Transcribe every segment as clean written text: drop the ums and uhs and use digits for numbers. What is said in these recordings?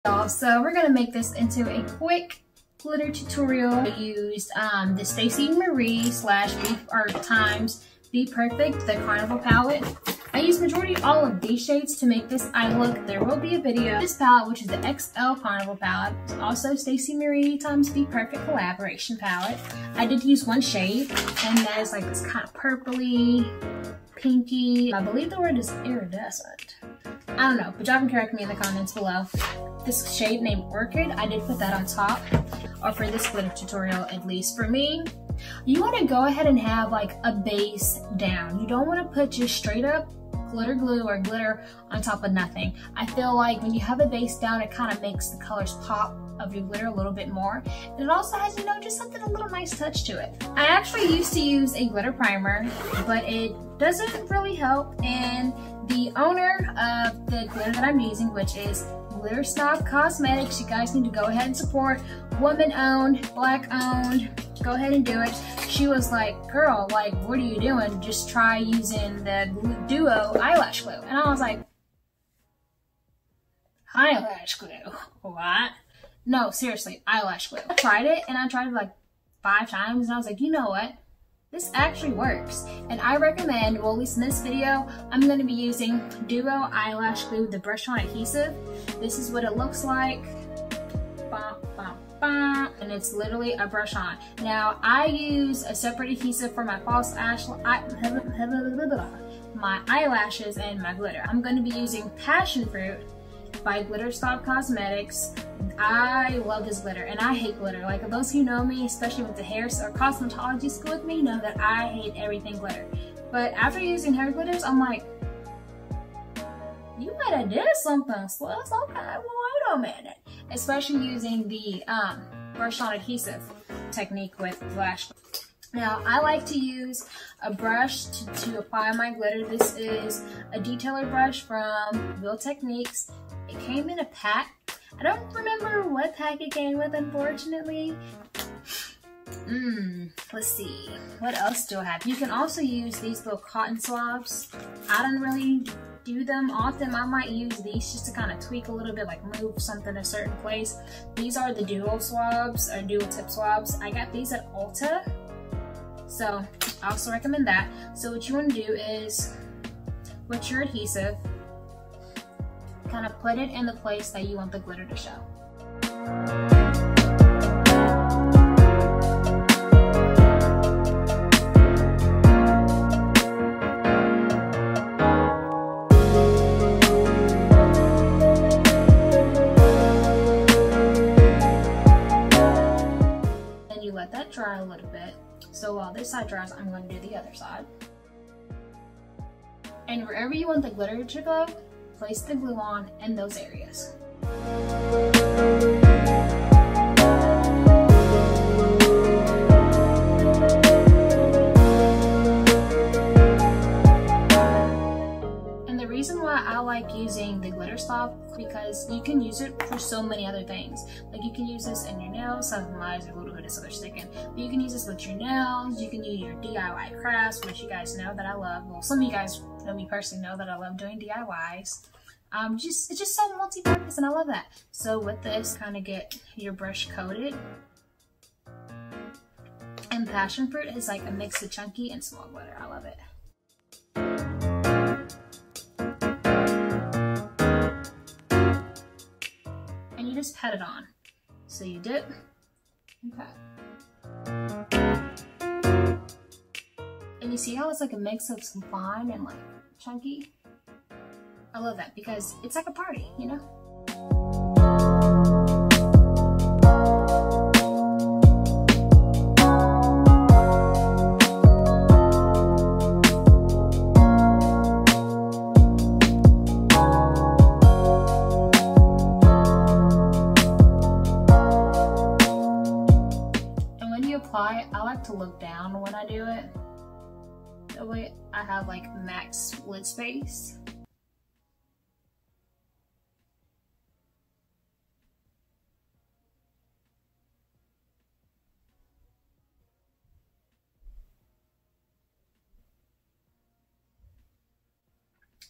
So we're gonna make this into a quick glitter tutorial. I used the Stacey Marie times Be Perfect, the Carnival palette. I used majority all of these shades to make this eye look. There will be a video. This palette, which is the XL Carnival palette, also Stacey Marie times Be Perfect collaboration palette. I did use one shade, and that is like this kind of purpley, pinky. I believe the word is iridescent. I don't know, but y'all can correct me in the comments below. This shade named Orchid, I did put that on top, or for this glitter tutorial at least. For me, you want to go ahead and have like a base down. You don't want to put just straight up glitter glue or glitter on top of nothing. I feel like when you have a base down, it kind of makes the colors pop of your glitter a little bit more. And it also has, you know, just something, a little nice touch to it. I actually used to use a glitter primer, but it doesn't really help. And the owner of the glitter that I'm using, which is Snob Cosmetics, you guys need to go ahead and support. Woman-owned, Black-owned, go ahead and do it. She was like, girl, like, what are you doing? Just try using the Duo eyelash glue. And I was like, eyelash glue? What? No, seriously, eyelash glue. I tried it, and I tried it like 5 times, and I was like, you know what? This actually works, and I recommend, well, at least in this video, I'm going to be using Duo eyelash glue, the brush-on adhesive. This is what it looks like. Bah, bah, bah. And it's literally a brush-on. Now, I use a separate adhesive for my false my eyelashes and my glitter. I'm going to be using Passion Fruit by Snob Cosmetics. I love this glitter, and I hate glitter. Like, those who know me, especially with the hair or cosmetology school with me, know that I hate everything glitter. But after using hair glitters, I'm like, you might have did something, sis. Okay, well, wait a minute. Especially using the brush-on adhesive technique with lash. Now, I like to use a brush to apply my glitter. This is a detailer brush from Real Techniques. It came in a pack. I don't remember what pack it came with, unfortunately. Let's see. What else do I have? You can also use these little cotton swabs. I don't really do them often. I might use these just to kind of tweak a little bit, like move something a certain place. These are the dual swabs, or dual tip swabs. I got these at Ulta, so I also recommend that. So what you want to do is, with your adhesive, kind of put it in the place that you want the glitter to show. Then you let that dry a little bit. So while this side dries, I'm going to do the other side. And wherever you want the glitter to go, place the glue on in those areas. And the reason why I like using the glitter stop, because you can use it for so many other things. Like, you can use this in your nails. Some of mine are a little bit of other sticking, but you can use this with your nails. You can use your DIY crafts, which you guys know that I love. Well, some of you guys know me personally, know that I love doing DIYs. It's just so multi-purpose, and I love that. So with this, kind of get your brush coated. And Passion Fruit is like a mix of chunky and small glitter. I love it. And you just pat it on. So you dip and pat. And you see how it's like a mix of some fine and like chunky? I love that because it's like a party, you know? And when you apply it, I like to look down when I do it. That way I have like max lid space.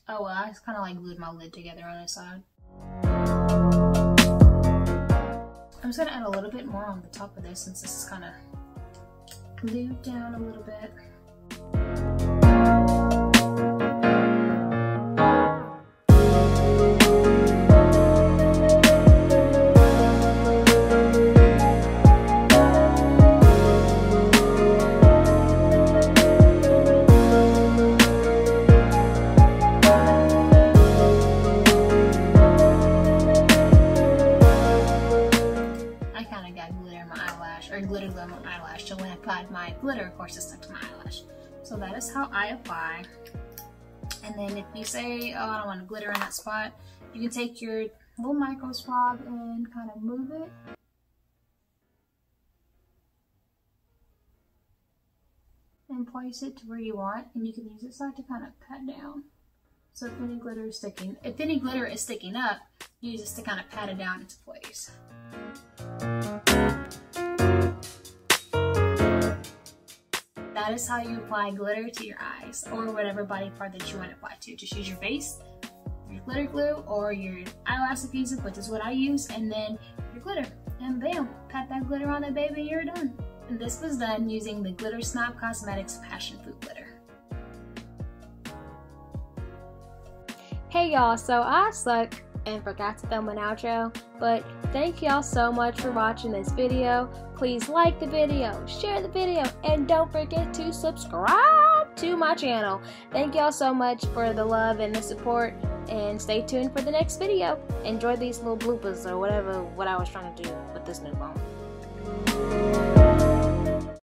Oh well, I just kind of like glued my lid together on this side. just gonna add a little bit more on the top of this since this is kind of glued down a little bit. Glitter glue on my eyelash, so when I applied my glitter, of course, it stuck to my eyelash. So that is how I apply. And then if you say, oh, I don't want to glitter in that spot, you can take your little micro swab and kind of move it. And place it to where you want, and you can use this side to kind of pat down. So if any glitter is sticking up, use this to kind of pat it down into place. That is how you apply glitter to your eyes or whatever body part that you want to apply to. Just use your base, your glitter glue, or your eyelash adhesive, which is what I use, and then your glitter. And bam, pat that glitter on it, baby, and you're done. And this was done using the Glitter Snob Cosmetics Passion Fruit Glitter. Hey y'all, so I suck and forgot to film an outro, but thank y'all so much for watching this video. Please like the video, share the video, and don't forget to subscribe to my channel. Thank y'all so much for the love and the support, and stay tuned for the next video. Enjoy these little bloopers or whatever what I was trying to do with this new phone.